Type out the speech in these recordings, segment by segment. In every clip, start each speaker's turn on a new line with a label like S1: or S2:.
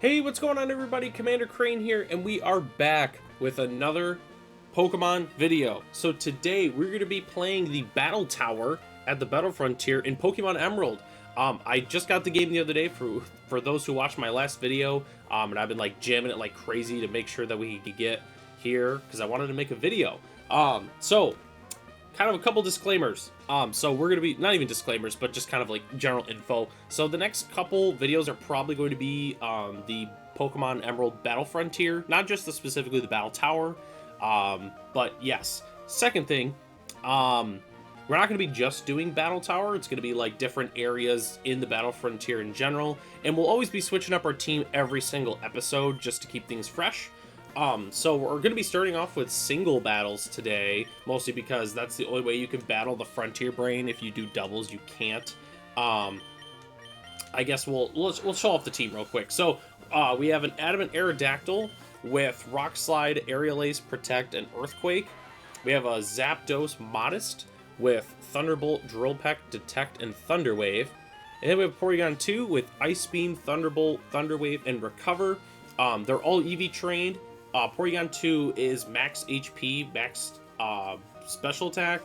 S1: Hey, what's going on everybody? Commander Crane here, and we are back with another Pokemon video. So today we're going to be playing the Battle Tower at the Battle Frontier in Pokemon Emerald. I just got the game the other day for those who watched my last video, and I've been like jamming it like crazy to make sure that we could get here because I wanted to make a video. So kind of a couple disclaimers. So we're gonna be not even disclaimers, but just kind of like general info. So the next couple videos are probably going to be the Pokemon Emerald Battle Frontier, not just specifically the Battle Tower. But yes. Second thing, we're not gonna be just doing Battle Tower. It's gonna be like different areas in the Battle Frontier in general, and we'll always be switching up our team every single episode just to keep things fresh. So we're going to be starting off with single battles today, mostly because that's the only way you can battle the Frontier Brain. If you do doubles, you can't. I guess we'll show off the team real quick. So we have an Adamant Aerodactyl with Rock Slide, Aerial Ace, Protect, and Earthquake. We have a Zapdos Modest with Thunderbolt, Drill Peck, Detect, and Thunder Wave. And then we have Porygon 2 with Ice Beam, Thunderbolt, Thunder Wave, and Recover. They're all EV trained. Porygon 2 is max HP, max special attack.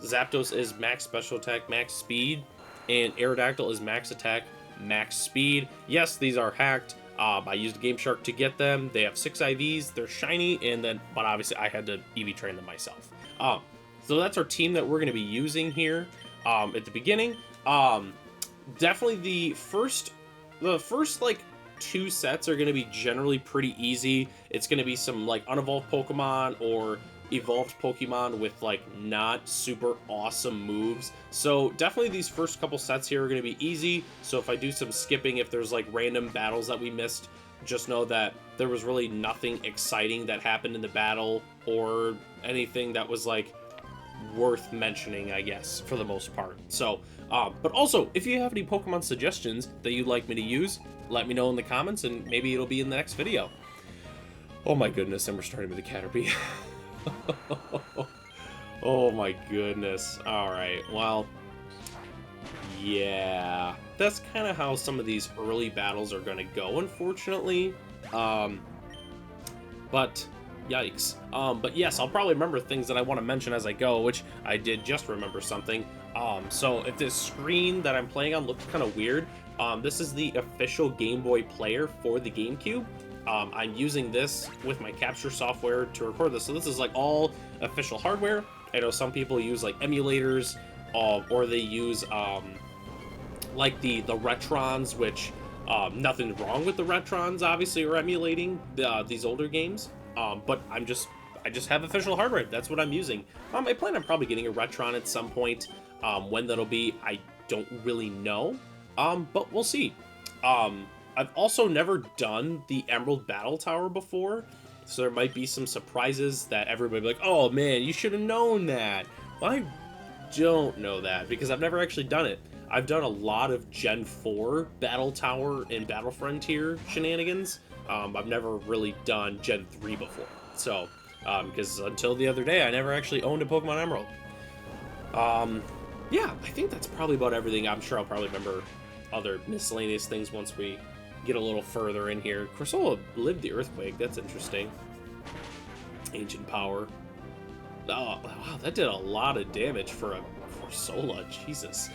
S1: Zapdos is max special attack, max speed. And Aerodactyl is max attack, max speed. Yes, these are hacked. I used Game Shark to get them. They have 6 IVs. They're shiny, but obviously I had to EV train them myself. So that's our team that we're going to be using here at the beginning. Definitely the first like 2 sets are going to be generally pretty easy. It's going to be some like unevolved Pokemon or evolved Pokemon with like not super awesome moves. So definitely these first couple sets here are going to be easy. So if I do some skipping, if there's like random battles that we missed, just know that there was really nothing exciting that happened in the battle or anything that was like worth mentioning, I guess, for the most part. So but also, if you have any Pokemon suggestions that you'd like me to use, let me know in the comments, and maybe it'll be in the next video. Oh my goodness, and we're starting with the Caterpie. Oh my goodness. Alright, well, yeah. That's kind of how some of these early battles are going to go, unfortunately. But, yikes. But yes, I'll probably remember things that I want to mention as I go, which I did just remember something. So if this screen that I'm playing on looks kind of weird, this is the official Game Boy player for the GameCube. I'm using this with my capture software to record this. So this is like all official hardware. I know some people use like emulators, or they use like the Retrons, which nothing wrong with the Retrons, obviously, or emulating these older games. But I just have official hardware. That's what I'm using. I plan on probably getting a Retron at some point. When that'll be, I don't really know. But we'll see. I've also never done the Emerald Battle Tower before, so there might be some surprises that everybody will be like, oh man, you should have known that. Well, I don't know that because I've never actually done it. I've done a lot of Gen 4 Battle Tower and Battle Frontier shenanigans. I've never really done Gen 3 before. So, because until the other day, I never actually owned a Pokemon Emerald. Yeah, I think that's probably about everything. I'm sure I'll probably remember other miscellaneous things once we get a little further in here. Corsola lived the earthquake. That's interesting. Ancient power. Oh, wow, that did a lot of damage for a Corsola. Jesus.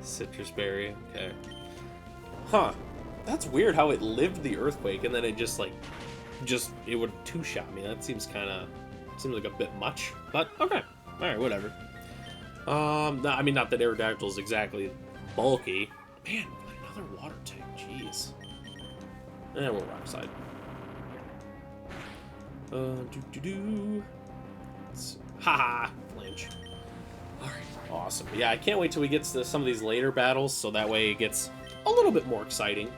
S1: Citrus berry. Okay. Huh. That's weird how it lived the earthquake and then it it would two-shot me. That seems like a bit much, but okay. All right, whatever. No, I mean, not that Aerodactyl is exactly bulky. Man, another water type. Jeez. And we're rock side. Haha, flinch. All right, awesome. Yeah, I can't wait till we get to some of these later battles, so that way it gets a little bit more exciting.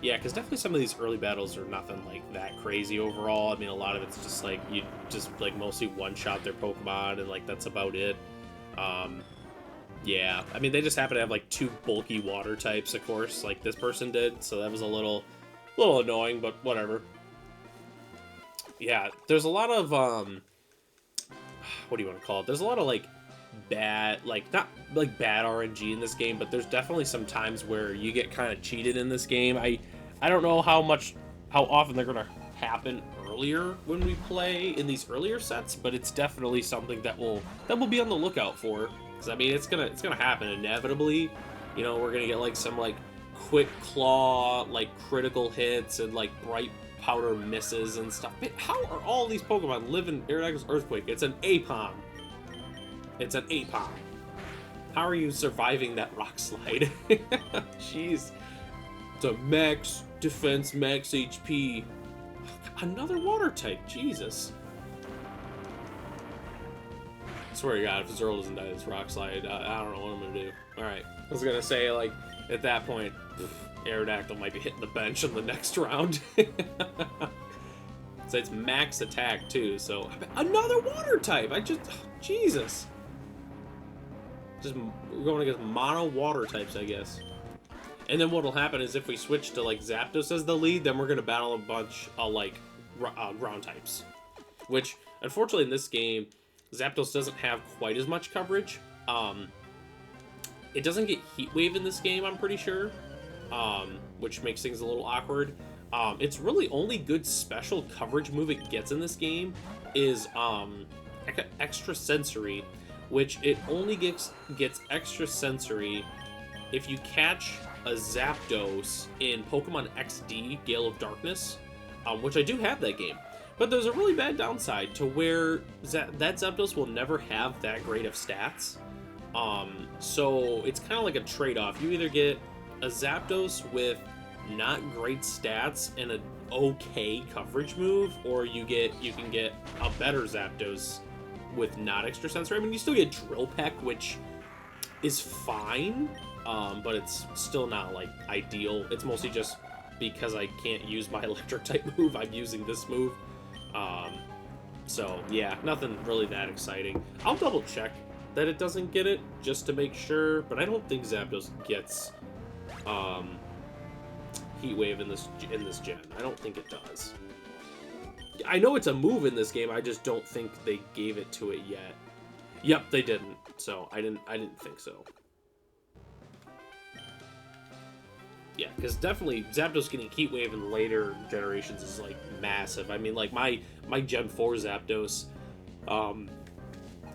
S1: Yeah, because definitely some of these early battles are nothing like that crazy overall. I mean, a lot of it's just like you just like mostly one-shot their Pokemon, and like that's about it. Yeah, I mean, they just happen to have like 2 bulky water types, of course, like this person did, so that was a little annoying, but whatever. Yeah, there's a lot of what do you want to call it? There's a lot of like bad, like not like bad RNG in this game, but there's definitely some times where you get kind of cheated in this game. I don't know how often they're gonna happen earlier when we play in these earlier sets, but it's definitely something that we'll be on the lookout for. Because I mean, it's gonna happen inevitably. You know, we're gonna get like some like quick claw, like critical hits and like bright powder misses and stuff. But how are all these Pokemon living Aerodactyl's Earthquake? It's an Apom. It's an Apom. How are you surviving that rock slide? Jeez. It's a max defense, max HP. Another water type. Jesus. I swear to God, if Zerl doesn't die this rock slide, I don't know what I'm gonna do. Alright. I was gonna say, like, at that point, Aerodactyl might be hitting the bench in the next round. So it's max attack too, so another water type. Jesus. Just going against mono water types, I guess. And then what'll happen is if we switch to like Zapdos as the lead, then we're gonna battle a bunch of like ground types, which unfortunately in this game, Zapdos doesn't have quite as much coverage. It doesn't get Heat Wave in this game, I'm pretty sure, which makes things a little awkward. It's really only good special coverage move it gets in this game is Extra Sensory, which it only gets Extra Sensory if you catch a Zapdos in Pokemon XD Gale of Darkness, which I do have that game. But there's a really bad downside to where that Zapdos will never have that great of stats. So it's kind of like a trade-off. You either get a Zapdos with not great stats and an okay coverage move, or you can get a better Zapdos with not extra sensory. I mean, you still get Drill Peck, which is fine, but it's still not like ideal. It's mostly just because I can't use my electric type move, I'm using this move. So yeah, nothing really that exciting. I'll double check that it doesn't get it just to make sure, but I don't think Zapdos gets Heat Wave in this gen. I don't think it does. I know it's a move in this game, I just don't think they gave it to it yet. Yep, they didn't. So I didn't think so. Yeah, because definitely Zapdos getting Heat Wave in later generations is like massive. I mean, like my Gen 4 Zapdos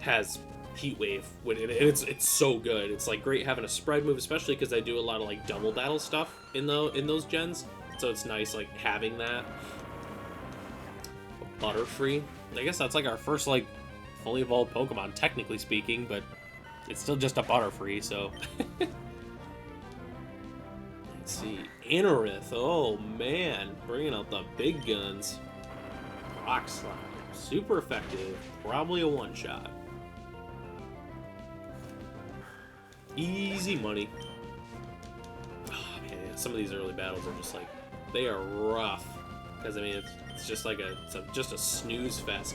S1: has Heat Wave, and it's so good. It's like great having a spread move, especially because I do a lot of like double battle stuff in those gens. So it's nice like having that. Butterfree. I guess that's like our first like fully evolved Pokemon, technically speaking, but it's still just a Butterfree. So let's see, Anorith. Oh man, bringing out the big guns. Rock Slide, super effective. Probably a one-shot. Easy money. Oh, man, some of these early battles are just like, they are rough. Because I mean, it's just like just a snooze fest.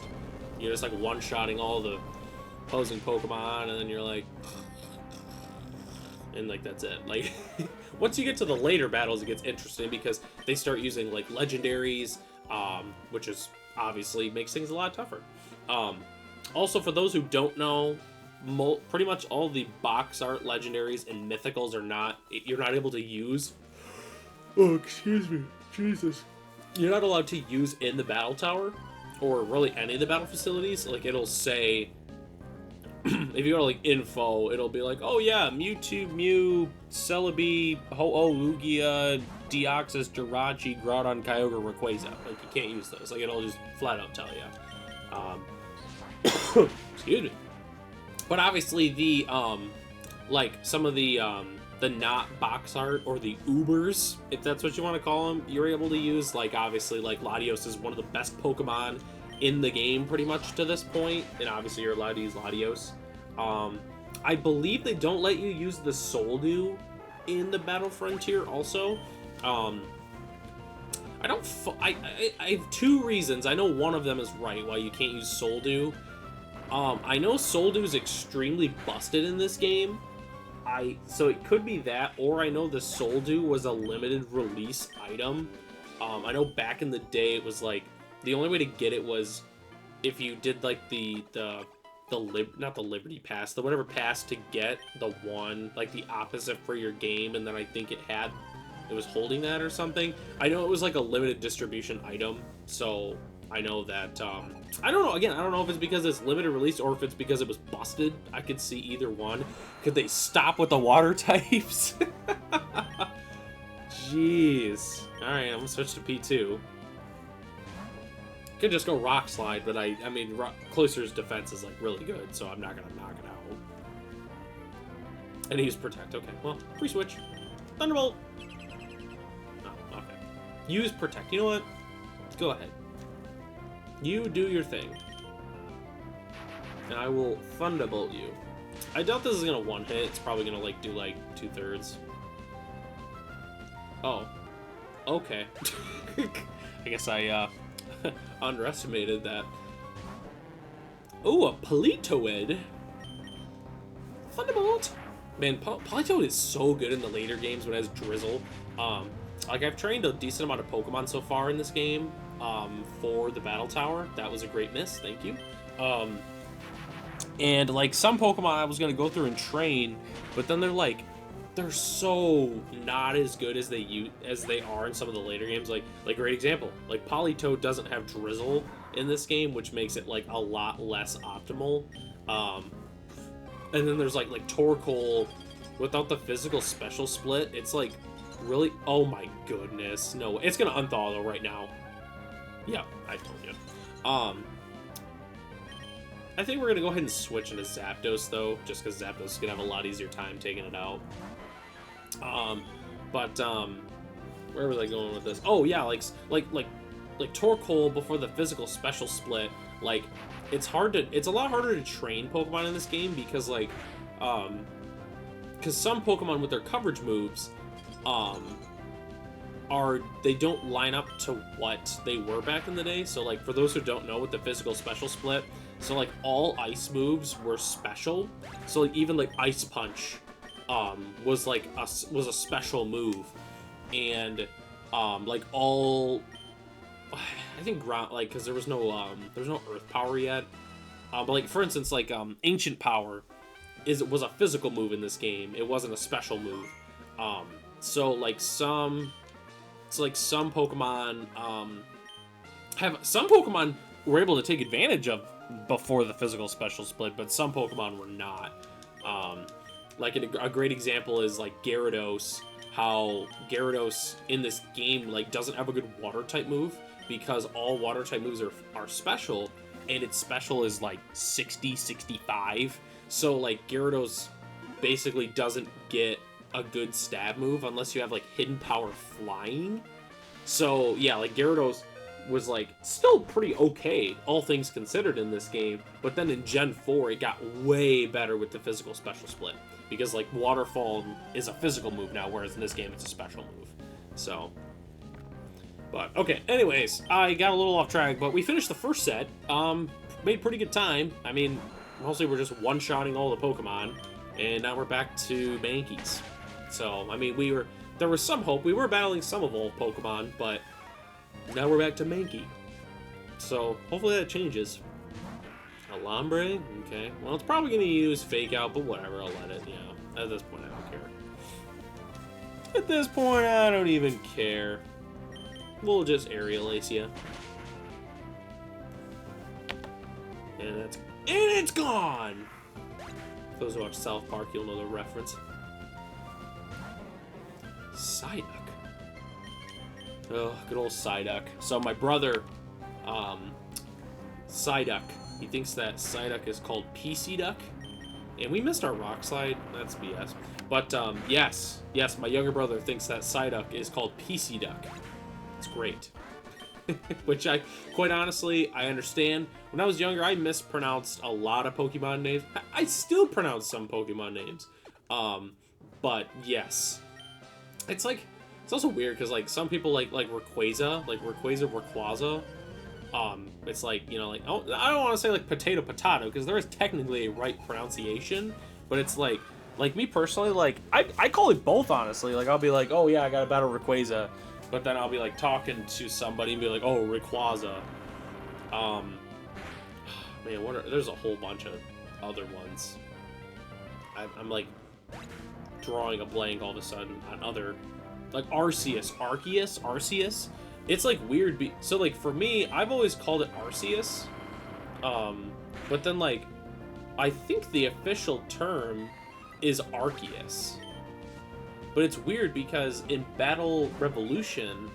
S1: You're just like one-shotting all the opposing Pokemon, and then you're like, and like that's it. Like once you get to the later battles, it gets interesting because they start using like legendaries, which is obviously makes things a lot tougher. Also, for those who don't know, pretty much all the box art legendaries and mythicals you're not able to use. Oh, excuse me, Jesus. You're not allowed to use in the battle tower, or really any of the battle facilities. Like it'll say, if you go to like info, it'll be like, oh yeah, Mewtwo, Mew, Celebi, Ho-Oh, Lugia, Deoxys, Jirachi, Groudon, Kyogre, Rayquaza. Like you can't use those. Like it'll just flat out tell you. Excuse me. But obviously the like some of the not box art or the Ubers, if that's what you want to call them, you're able to use. Like obviously like Latios is one of the best Pokemon in the game pretty much to this point, and obviously you're allowed to use Latios. I believe they don't let you use the Soldew in the Battle Frontier also. I have two reasons. I know one of them is right why you can't use Soldew. I know Soldew is extremely busted in this game. So it could be that, or I know the Soldew was a limited release item. I know back in the day it was like, the only way to get it was if you did like the not the Liberty Pass, the whatever pass to get the one, like the opposite for your game, and then I think it was holding that or something. I know it was like a limited distribution item, so I know that, I don't know, again, I don't know if it's because it's limited release or if it's because it was busted. I could see either one. Could they stop with the water types? Jeez. Alright, I'm gonna switch to P2. Could just go Rock Slide, but I mean, Cloyster's defense is, like, really good, so I'm not gonna knock it out. And he used Protect. Okay, well, free switch. Thunderbolt! Oh, okay. Use Protect. You know what? Go ahead. You do your thing. And I will Thunderbolt you. I doubt this is gonna one-hit. It's probably gonna, like, do, like, 2/3. Oh. Okay. I guess I, underestimated that. Ooh, a Politoed. Thunderbolt! Man, Politoed is so good in the later games when it has Drizzle. Like, I've trained a decent amount of Pokemon so far in this game, for the Battle Tower. That was a great miss, thank you. And, like, some Pokemon I was gonna go through and train, but then they're so not as good as they are in some of the later games. Like great example, like Politoed doesn't have Drizzle in this game, which makes it like a lot less optimal. And then there's like Torkoal without the physical special split. It's like really, oh my goodness, no, it's gonna unthaw though right now. Yeah, I told you. I think we're gonna go ahead and switch into Zapdos though, just because Zapdos is gonna have a lot easier time taking it out. Where was I going with this? Oh yeah, like Torkoal before the physical special split, like it's a lot harder to train Pokemon in this game because like because some Pokemon with their coverage moves they don't line up to what they were back in the day. So like for those who don't know, with the physical special split, so like all ice moves were special. So like even like Ice Punch was a special move, and like all I think ground, like, because there was no Earth Power yet, but like for instance like Ancient Power was a physical move in this game. It wasn't a special move. So some Pokemon some Pokemon were able to take advantage of before the physical special split, but some Pokemon were not. Like a great example is like Gyarados, how Gyarados in this game like doesn't have a good water type move because all water type moves are special, and its special is like 60-65. So like Gyarados basically doesn't get a good stab move unless you have like Hidden Power Flying. So yeah, like Gyarados was like still pretty okay, all things considered, in this game, but then in Gen 4 it got way better with the physical special split, because like Waterfall is a physical move now, whereas in this game it's a special move. So, but okay, anyways, I got a little off track, but we finished the first set, made pretty good time. I mean, mostly we're just one-shotting all the Pokemon, and now we're back to Mankeys. So, I mean, there was some hope. We were battling some evolved Pokemon, but now we're back to Mankey. So, hopefully that changes. Alambre? Okay. Well, it's probably going to use Fake Out, but whatever, I'll let it, yeah. At this point, I don't care. At this point, I don't even care. We'll just Aerial Ace ya. And it's gone! For those who watch South Park, you'll know the reference. Psyduck. Oh, good old Psyduck. So my brother, Psyduck, he thinks that Psyduck is called PC Duck, and we missed our Rock Slide. That's BS. But yes, my younger brother thinks that Psyduck is called PC Duck. It's great. Which quite honestly, I understand. When I was younger, I mispronounced a lot of Pokemon names. I still pronounce some Pokemon names. But yes, it's also weird because like some people like Rayquaza, Rayquaza. It's like, you know, like, oh, I don't want to say like potato because there is technically a right pronunciation, but it's like me personally, like I call it both, honestly. Like I'll be like, oh yeah, I got to battle Rayquaza, but then I'll be like talking to somebody and be like, oh, Rayquaza. Man, there's a whole bunch of other ones. I'm like drawing a blank all of a sudden on other, like Arceus. It's like weird. So like for me, I've always called it Arceus. But then like, I think the official term is Arceus. But it's weird because in Battle Revolution,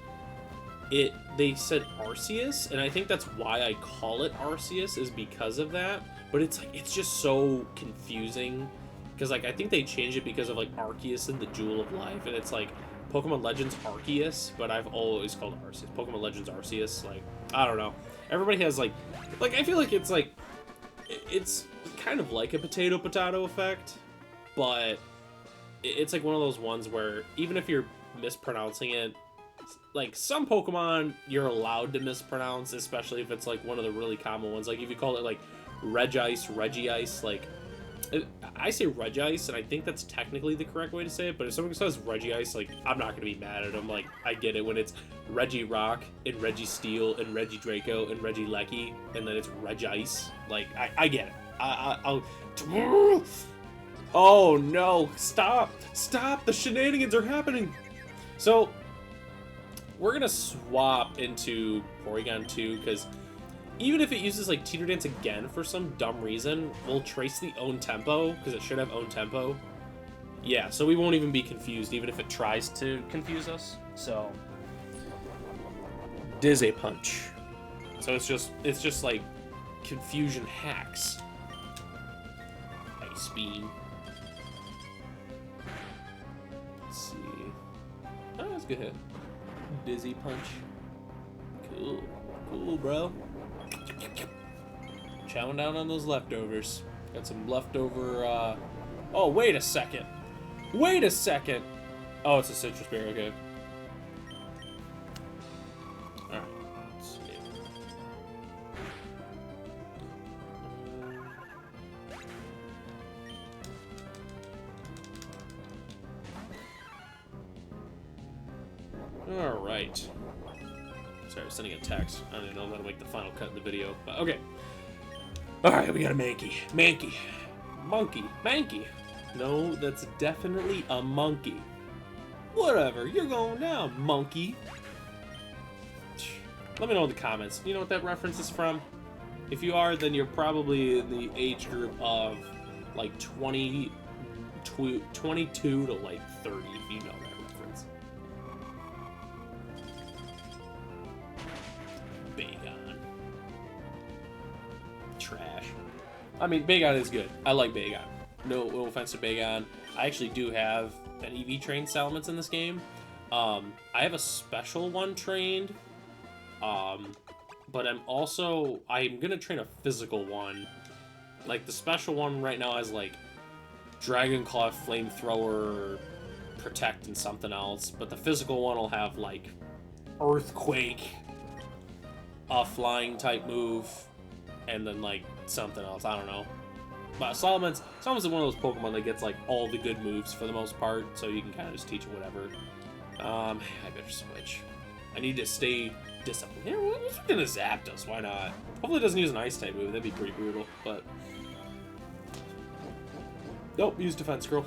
S1: they said Arceus, and I think that's why I call it Arceus, is because of that. But it's like, it's just so confusing because like I think they changed it because of like Arceus and the Jewel of Life, and it's like Pokemon Legends Arceus, but I've always called it Arceus. Pokemon Legends Arceus, like, I don't know. Everybody has like I feel like it's kind of like a potato effect, but it's like one of those ones where even if you're mispronouncing it, like some Pokemon you're allowed to mispronounce, especially if it's like one of the really common ones. Like if you call it like Regice, like I say Regice, and I think that's technically the correct way to say it, but if someone says Regice, like, I'm not gonna be mad at them. Like, I get it when it's Regirock and Registeel and Regidraco and Regieleki, and then it's Regice. Like, I get it. I'll oh no, stop, the shenanigans are happening. So we're gonna swap into Porygon 2, because even if it uses like Teeter Dance again for some dumb reason, we'll trace the own tempo, because it should have own tempo. Yeah, so we won't even be confused, even if it tries to confuse us. So Dizzy Punch. So it's just like confusion hacks. Ice Beam. Let's see. Oh, that's a good hit. Dizzy Punch. Cool, bro. Chowing down on those leftovers. Got some leftover, oh, wait a second. Oh, it's a citrus berry, okay. Alright, let's see. Alright. Sorry, I was sending a text. I don't even know how to make the final cut in the video, but okay. Alright, we got a Mankey. Mankey. No, that's definitely a monkey. Whatever, you're going down, monkey. Let me know in the comments. You know what that reference is from? If you are, then you're probably in the age group of like 22 to like 30, if you know that reference. Bagon. Trash. I mean, Bagon is good. I like Bagon. No offense to Bagon. I actually do have an EV trained Salamence in this game. I have a special one trained. But I'm gonna train a physical one. Like, the special one right now has, like, Dragon Claw, Flamethrower, Protect, and something else. But the physical one will have, like, Earthquake, a Flying type move, and then, like, something else. I don't know. But Salamence is one of those Pokemon that gets, like, all the good moves for the most part, so you can kind of just teach it whatever. I better switch. I need to stay disciplined. Here, what's gonna Zapdos? Why not? Hopefully it doesn't use an Ice-type move. That'd be pretty brutal, but... Nope, use Defense Curl.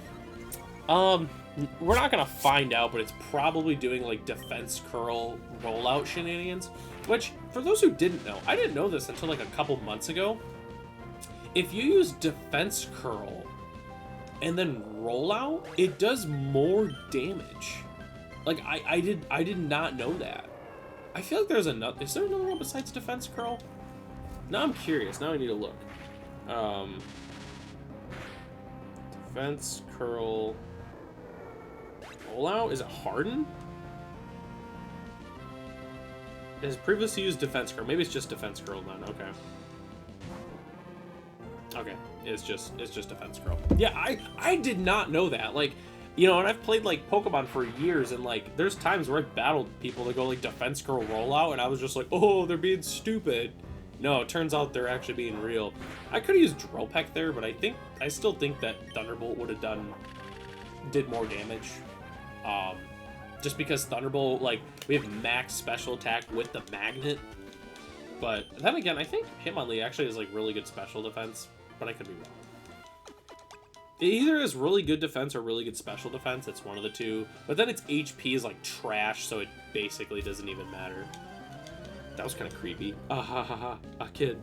S1: We're not gonna find out, but it's probably doing, like, Defense Curl rollout shenanigans. Which, for those who didn't know, I didn't know this until, like, a couple months ago. If you use Defense Curl and then rollout, it does more damage. Like, I did not know that. I feel like there's another... Is there another one besides Defense Curl? Now I'm curious. Now I need to look. Defense Curl... Rollout? Is it Harden? It has previously used Defense Curl. Maybe it's just Defense Curl then. Okay. Okay. It's just Defense Curl. Yeah, I did not know that. Like... You know, and I've played, like, Pokemon for years, and, like, there's times where I've battled people that go, like, Defense Curl rollout, and I was just like, oh, they're being stupid. No, it turns out they're actually being real. I could have used Drill Peck there, but I still think that Thunderbolt would have did more damage. Just because Thunderbolt, like, we have max special attack with the Magnet. But then again, I think Hitmonlee actually has, like, really good special defense, but I could be wrong. It either has really good defense or really good special defense. It's one of the two. But then its HP is like trash, so it basically doesn't even matter. That was kind of creepy. Ah ha ha ha. A kid.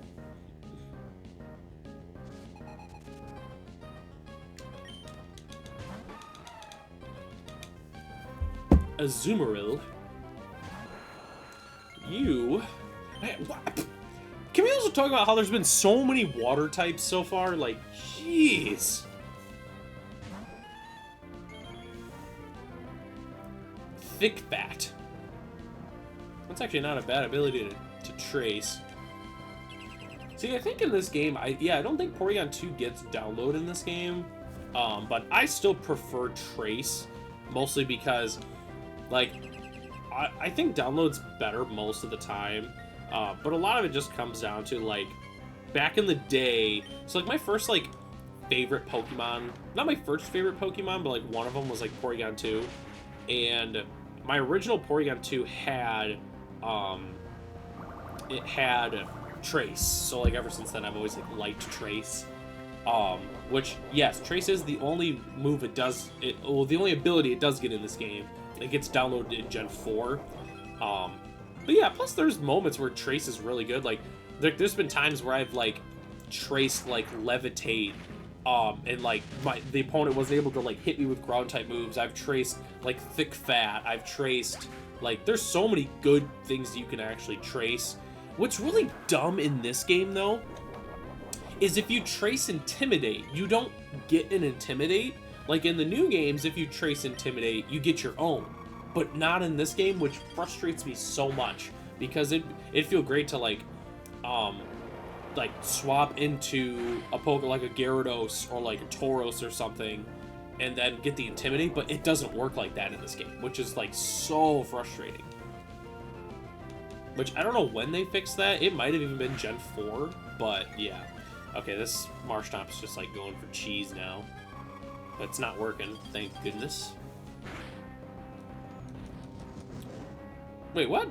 S1: Azumarill. You... Man, what? Can we also talk about how there's been so many water types so far? Like, jeez. Thick Bat. That's actually not a bad ability to trace. See, I think in this game, I don't think Porygon 2 gets download in this game. But I still prefer Trace, mostly because, like, I think download's better most of the time. But a lot of it just comes down to, like, back in the day, so, like, my first, like, favorite Pokemon, not my first favorite Pokemon, but, like, one of them was, like, Porygon 2, and my original Porygon 2 had, it had Trace, so, like, ever since then, I've always, like, liked Trace, which, yes, Trace is the only move it does, well, the only ability it does get in this game. It gets downloaded in Gen 4, but yeah, plus there's moments where Trace is really good. Like, there's been times where I've, like, traced, like, Levitate, and, like, the opponent wasn't able to, like, hit me with ground-type moves. I've traced, like, Thick Fat. I've traced, like, there's so many good things you can actually trace. What's really dumb in this game, though, is if you trace Intimidate, you don't get an Intimidate. Like, in the new games, if you trace Intimidate, you get your own. But not in this game, which frustrates me so much, because it'd feel great to, like swap into a Poke like a Gyarados or like a Tauros or something, and then get the Intimidate, but it doesn't work like that in this game, which is, like, so frustrating. Which, I don't know when they fixed that. It might have even been Gen 4, but yeah. Okay, this Marshtomp is just, like, going for cheese now. But it's not working, thank goodness. Wait, what?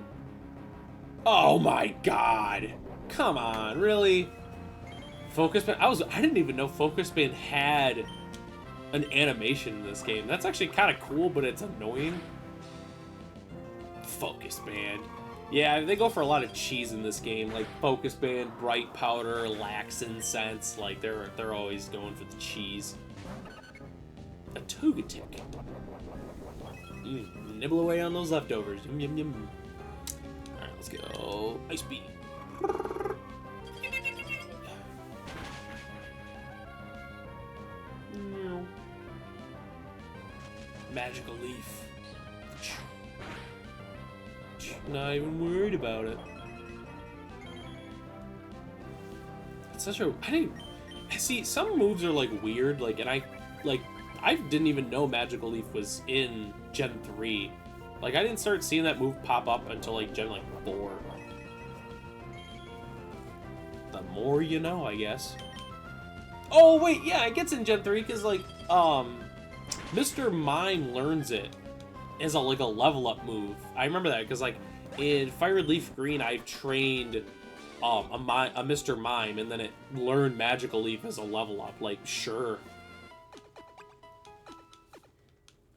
S1: Oh my god! Come on, really? Focus Band? I didn't even know Focus Band had an animation in this game. That's actually kind of cool, but it's annoying. Focus Band. Yeah, they go for a lot of cheese in this game, like Focus Band, Bright Powder, Lax Incense. Like, they're always going for the cheese. A Togetic. Nibble away on those leftovers. Yum, yum, yum. Alright, let's go. Ice Beam. Magical Leaf. Not even worried about it. It's such a... See, some moves are, like, weird, like, and I didn't even know Magical Leaf was in Gen 3. Like, I didn't start seeing that move pop up until, like, Gen, like, 4. The more you know, I guess. Oh, wait, yeah, it gets in Gen 3, because, like, Mr. Mime learns it as a, like, a level-up move. I remember that, because, like, in Fire Leaf Green, I've trained a Mr. Mime, and then it learned Magical Leaf as a level-up. Like, sure.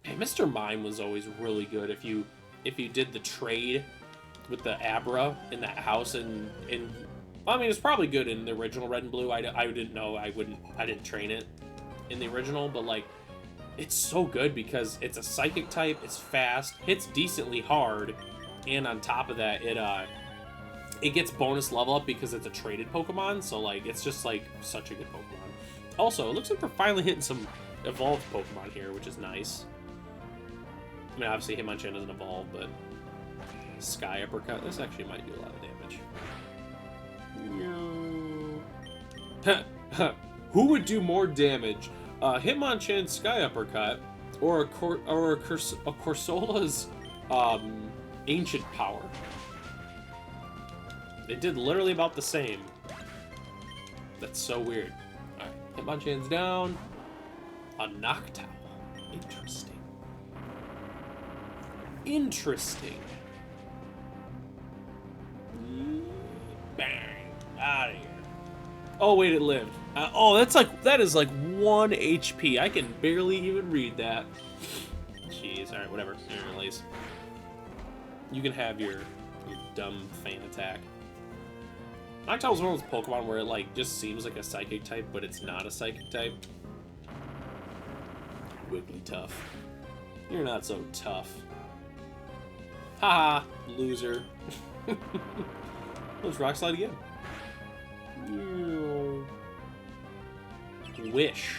S1: Hey, Mr. Mime was always really good if you did the trade with the Abra in that house, and I mean, it's probably good in the original Red and Blue. I didn't know. I didn't train it in the original, but, like, it's so good because it's a psychic type, it's fast, hits decently hard, and on top of that, it gets bonus level up because it's a traded Pokemon, so, like, it's just, like, such a good Pokemon. Also, it looks like we're finally hitting some evolved Pokemon here, which is nice. I mean, obviously Hitmonchan doesn't evolve, but Sky Uppercut, this actually might do a lot of damage. Who would do more damage? Hitmonchan Sky Uppercut, or a Corsola's Ancient Power? It did literally about the same. That's so weird. Alright, Hitmonchan's down. A Noctowl. Interesting. Interesting. Bang. Out of here. Oh, wait, it lived. Oh, that is like 1 HP. I can barely even read that. Jeez, alright, whatever. Anyways. You can have your dumb feint attack. Noctowl is one of those Pokemon where it like just seems like a psychic type, but it's not a psychic type. Wigglytuff. You're not so tough. Haha, loser. Let's Rock Slide again. Wish.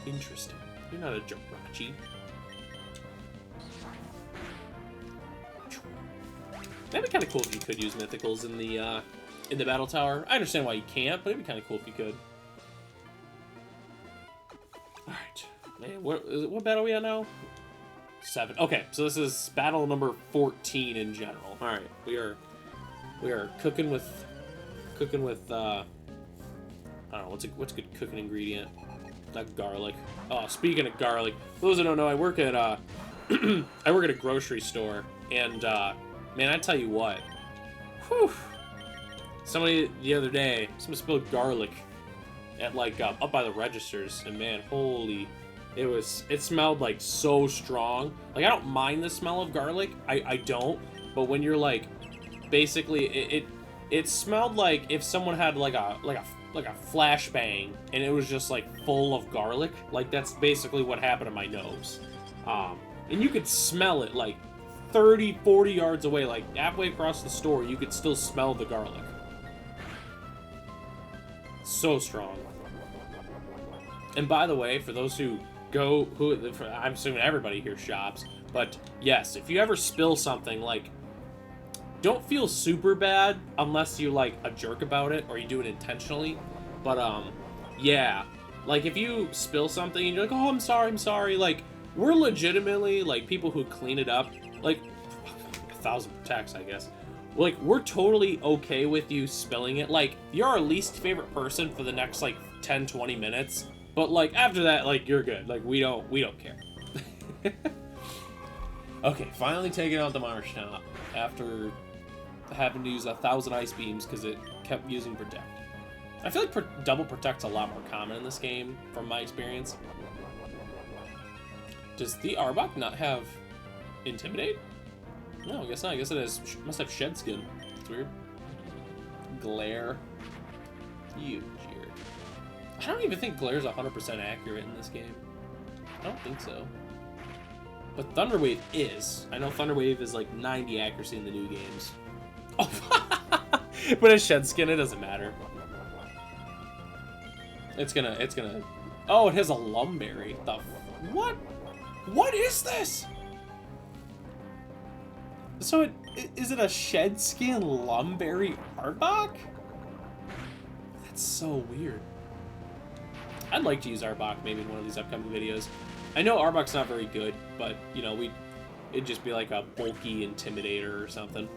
S1: Interesting. You're not a Jirachi. That'd be kind of cool if you could use mythicals in the battle tower. I understand why you can't, but it'd be kind of cool if you could. All right, man. What battle are we at now? 7. Okay, so this is battle number 14 in general. All right, we are cooking with I don't know what's a good cooking ingredient. Not garlic. Oh, speaking of garlic, for those that don't know, I work at I work at a grocery store, and man, I tell you what, whew, somebody the other day, someone spilled garlic at like up by the registers, and man, holy, it smelled like so strong. Like I don't mind the smell of garlic, I don't, but when you're like, basically it smelled like if someone had like a flashbang and it was just like full of garlic. Like that's basically what happened to my nose. And you could smell it like 30, 40 yards away, like halfway across the store, you could still smell the garlic. So strong. And by the way, for those who I'm assuming everybody here shops, but yes, if you ever spill something, like, don't feel super bad unless you're like a jerk about it or you do it intentionally. But yeah, like if you spill something and you're like, oh, I'm sorry, like we're legitimately like people who clean it up, like 1,000 protects, I guess. Like we're totally okay with you spilling it. Like you're our least favorite person for the next like 10-20 minutes, but like after that, like you're good. Like we don't care. Okay, finally taking out the Marshtomp after having to use 1,000 ice beams because it kept using protect. I feel like double protect's a lot more common in this game from my experience. Does the Arbok not have Intimidate? No, I guess not. I guess it must have Shed Skin. It's weird. Glare. You jerk. I don't even think Glare's 100% accurate in this game. I don't think so. But Thunder Wave is. I know Thunder Wave is like 90 accuracy in the new games. Oh, but it's Shed Skin, it doesn't matter. It's gonna. Oh, it has a Lumberry. What? What is this? So is it a Shed Skin Lumberry Arbok? That's so weird. I'd like to use Arbok maybe in one of these upcoming videos. I know Arbok's not very good, but you know, it'd just be like a bulky Intimidator or something.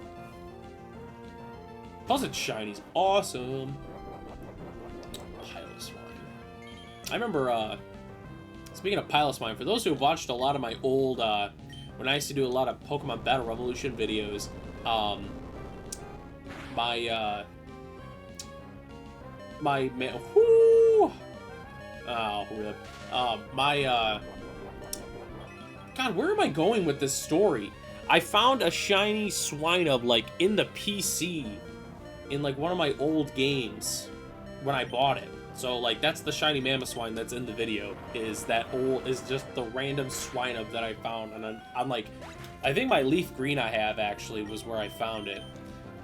S1: Plus its shiny's awesome. Piloswine. I remember, speaking of Piloswine, for those who have watched a lot of my old, when I used to do a lot of Pokemon Battle Revolution videos, my man, whoo! Oh, rip. God, where am I going with this story? I found a shiny Swinub, like, in the PC in, like, one of my old games when I bought it. So, like, that's the shiny Mamoswine that's in the video, is just the random Swinub that I found. And I'm like, I think my Leaf Green I have, actually, was where I found it.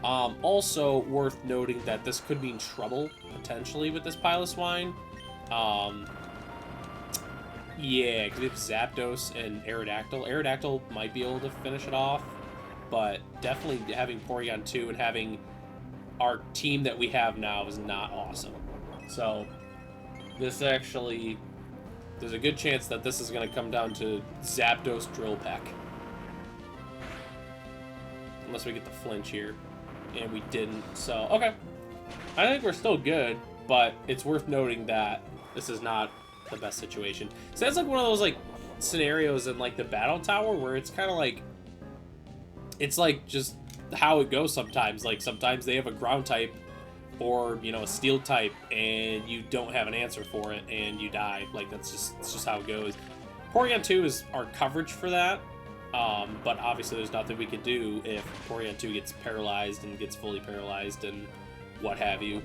S1: Also worth noting that this could mean trouble, potentially, with this Piloswine. Yeah, because we have Zapdos and Aerodactyl. Aerodactyl might be able to finish it off, but definitely having Porygon 2 and having our team that we have now is not awesome. So, this actually, there's a good chance that this is going to come down to Zapdos Drill Peck. Unless we get the flinch here, and we didn't, so, okay. I think we're still good, but it's worth noting that this is not the best situation. So that's like one of those like scenarios in like the battle tower where it's kind of like, it's like just how it goes sometimes. Like sometimes they have a ground type or, you know, a steel type, and you don't have an answer for it, and you die. Like, it's just how it goes. Porygon 2 is our coverage for that, but obviously there's nothing we can do if Porygon 2 gets paralyzed and gets fully paralyzed and what have you.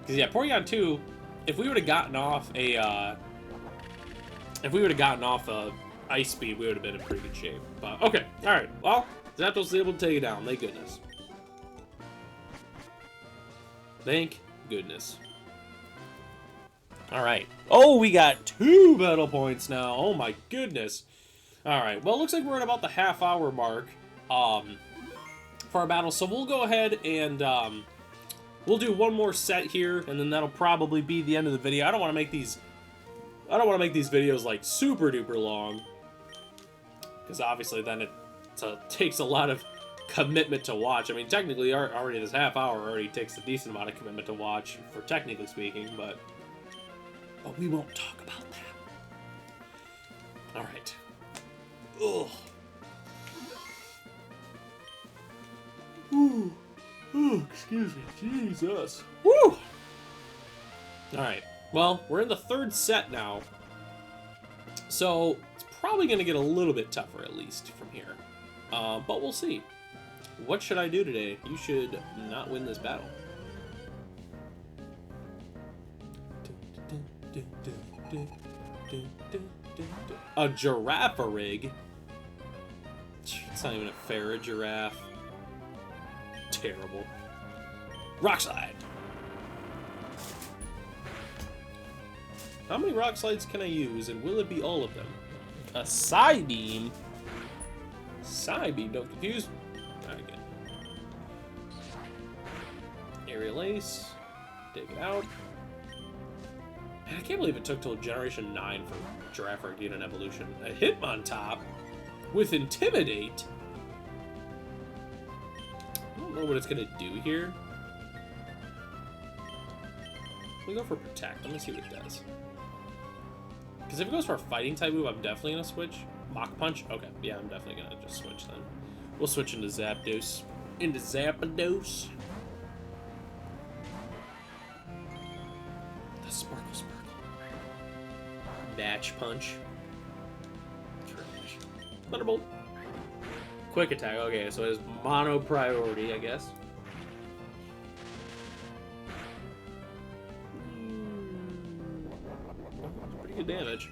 S1: Because, yeah, Porygon 2, if we would have gotten off a, Ice Speed, we would have been in pretty good shape. But, okay, alright, well, Zapdos is able to take it down, thank goodness. Thank goodness. Alright. Oh, we got 2 battle points now. Oh my goodness. Alright, well, it looks like we're at about the half-hour mark for our battle. So we'll go ahead and we'll do one more set here, and then that'll probably be the end of the video. I don't want to make these videos like super duper long, because obviously then it takes a lot of commitment to watch. I mean, technically already this half hour already takes a decent amount of commitment to watch, for technically speaking, but we won't talk about that. Alright. Ugh. Ooh. Oh, excuse me. Jesus. Woo! Alright. Well, we're in the 3rd set now. So, it's probably going to get a little bit tougher, at least, from here. But we'll see. What should I do today? You should not win this battle. A Giraffe-a-rig? It's not even a fair, a giraffe. Terrible. Rock Slide! How many Rock Slides can I use, and will it be all of them? A Psybeam? Psybeam, don't confuse. Alright, good. Aerial Ace. Take it out. Man, I can't believe it took till Generation 9 for Giraffe to get an evolution. A Hitmontop with Intimidate? I don't know what it's gonna do here. Let me go for Protect. Let me see what it does. Because if it goes for a Fighting type move, I'm definitely gonna switch. Mach Punch? Okay, yeah, I'm definitely gonna just switch then. We'll switch into Zapdos. Into Zapdos. The Sparkle. Match Punch. Trash. Thunderbolt. Quick Attack. Okay, so it is mono priority, I guess. Pretty good damage.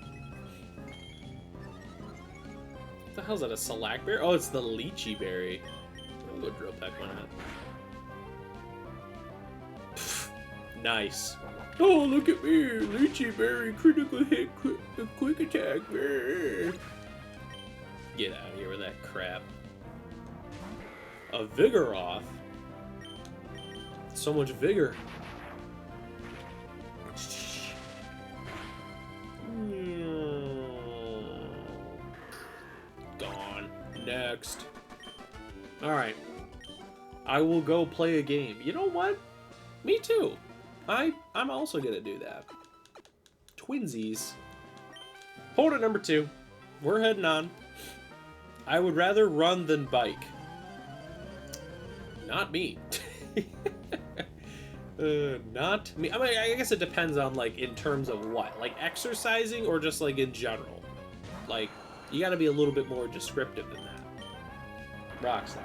S1: What the hell is that? A Salac Berry? Oh, it's the Lychee Berry. I'll go Drill Peck on that. Nice. Oh, look at me! Lychee Berry, critical hit, quick attack. Get out of here with that crap. A Vigoroth? So much vigor. Gone. Next. Alright. I will go play a game. You know what? Me too. I'm also gonna do that. Twinsies. Hold it, number 2. We're heading on. I would rather run than bike. Not me. Not me. I mean, I guess it depends on, like, in terms of what? Like, exercising or just, like, in general? Like, you gotta be a little bit more descriptive than that. Rock Slide.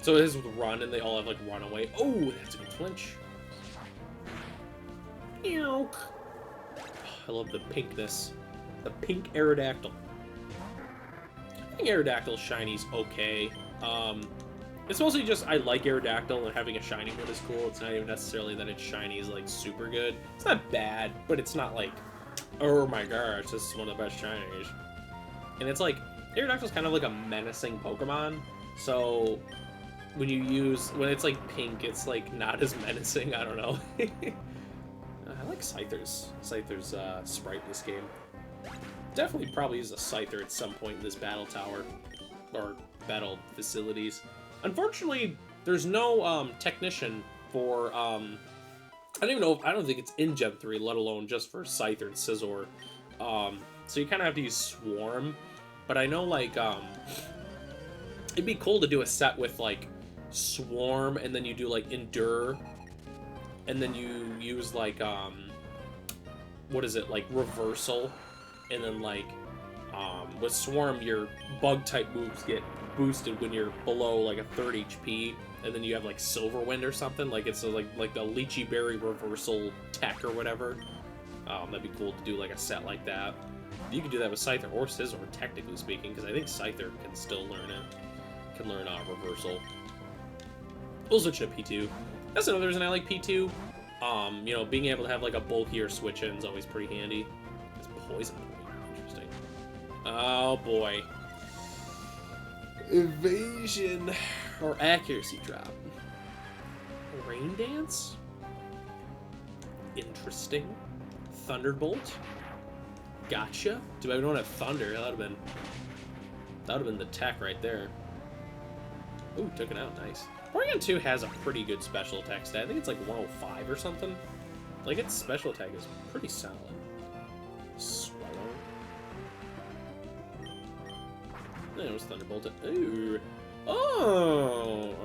S1: So it is with run, and they all have, like, runaway. Oh, that's a good flinch. Ew. I love the pinkness. The pink Aerodactyl. I think Aerodactyl Shiny's okay. It's mostly just I like Aerodactyl, and having a shiny one is cool. It's not even necessarily that its shiny is, like, super good. It's not bad, but it's not like, oh my gosh, this is one of the best shinies. And it's like, Aerodactyl's kind of like a menacing Pokemon, so when it's like pink, it's like not as menacing. I don't know. I like Scyther's sprite in this game. Definitely probably use a Scyther at some point in this battle tower or battle facilities. Unfortunately, there's no technician for I don't even know. I don't think it's in Gen 3, let alone just for Scyther and Scizor. So you kind of have to use Swarm, But I know, like, it'd be cool to do a set with, like, Swarm, and then you do, like, Endure, and then you use, like, what is it, like, Reversal, and then, like, with Swarm, your Bug-type moves get boosted when you're below, like, a 3rd HP, and then you have, like, Silver Wind or something, like, it's, like the Lychee Berry Reversal tech or whatever. That'd be cool to do, like, a set like that. You could do that with Scyther or Scizor, technically speaking, because I think Scyther can still learn it. Can learn Reversal. We'll switch to P2. That's another reason I like P2. You know, being able to have, like, a bulkier switch-in is always pretty handy. It's Poison. Interesting. Oh, boy. Evasion. Or Accuracy Drop. Rain Dance? Interesting. Thunderbolt. Gotcha. Too bad we don't have Thunder. That would have been the tech right there. Ooh, took it out. Nice. Porygon 2 has a pretty good special attack stat. I think it's like 105 or something. Like, its special attack is pretty solid. Swallow. It was Thunderbolted. Ooh. Oh!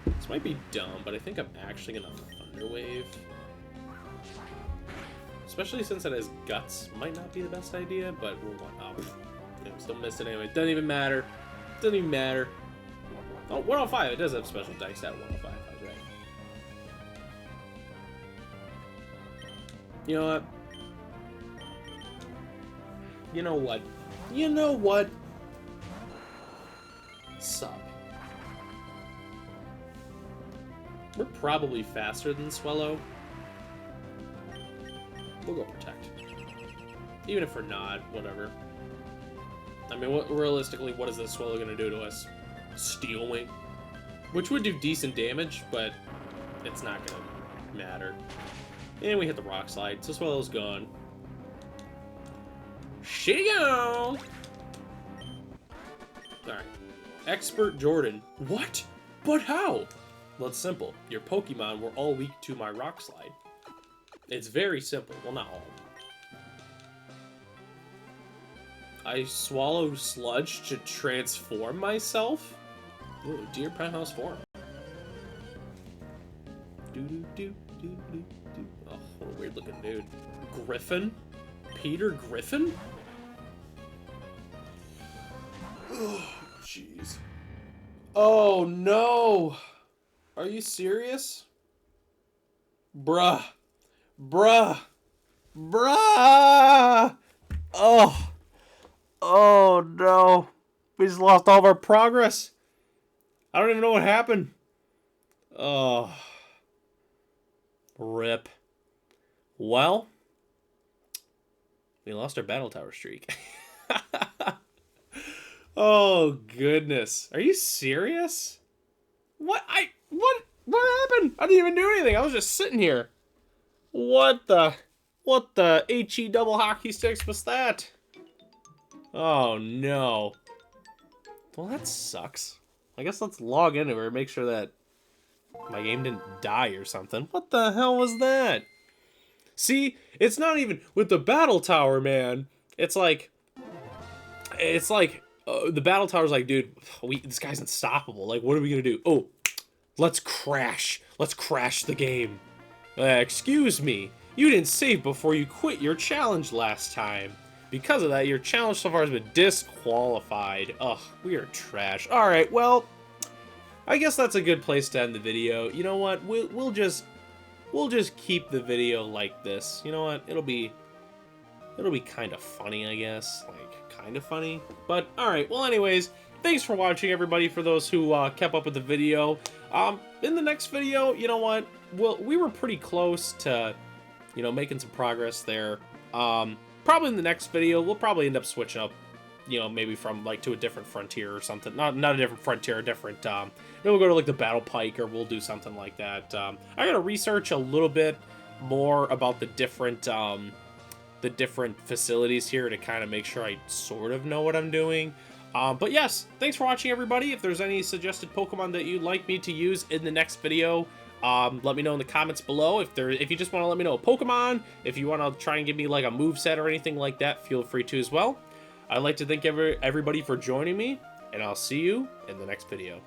S1: This might be dumb, but I think I'm actually gonna Thunder Wave. Especially since it has Guts. Might not be the best idea, but we'll want up. Yeah, still missed it anyway. Doesn't even matter. Doesn't even matter. Oh, 105. It does have special attack stat 105. I was right. You know what? You know what? You know what? Sup. We're probably faster than Swellow. We'll go Protect. Even if we're not, whatever. I mean, realistically, what is this Swellow going to do to us? Steel Wing? Which would do decent damage, but it's not going to matter. And we hit the Rock Slide, so Swellow's gone. Shiggy-go! Alright. Expert Jordan. What? But how? Well, it's simple. Your Pokemon were all weak to my Rock Slide. It's very simple. Well, not all of them. I swallow sludge to transform myself? Ooh, Deer Penthouse form. Oh, what a weird looking dude. Griffin? Peter Griffin? Oh, jeez. Oh, no! Are you serious? Bruh. Bruh. Bruh! Oh. Oh, no. We just lost all of our progress. I don't even know what happened. Oh. Rip. Well, we lost our battle tower streak. Oh, goodness. Are you serious? What happened? I didn't even do anything. I was just sitting here. What the HE double hockey sticks was that? Oh, no. Well, that sucks. I guess let's log into her and make sure that my game didn't die or something. What the hell was that? See, it's not even with the battle tower, man. It's like the battle tower's like, dude, this guy's unstoppable. Like, what are we gonna do? Oh, let's crash. Let's crash the game. Excuse me. You didn't save before you quit your challenge last time. Because of that, your challenge so far has been disqualified. Ugh, we are trash. All right, well, I guess that's a good place to end the video. You know what? We'll just keep the video like this. You know what? It'll be kind of funny, I guess. Like, kind of funny. But all right. Well, anyways, thanks for watching, everybody. For those who kept up with the video. In the next video, you know what? We were pretty close to, you know, making some progress there. Probably in the next video, we'll probably end up switching up, you know, maybe from, like, to a different frontier or something. Not a different frontier, a different, maybe we'll go to, like, the Battle Pike, or we'll do something like that. I gotta research a little bit more about the different facilities here to kind of make sure I sort of know what I'm doing. But yes, thanks for watching, everybody. If there's any suggested Pokemon that you'd like me to use in the next video, Let me know in the comments below if you just want to let me know a Pokemon, if you want to try and give me like a move set or anything like that, feel free to as well. I'd like to thank everybody for joining me, and I'll see you in the next video.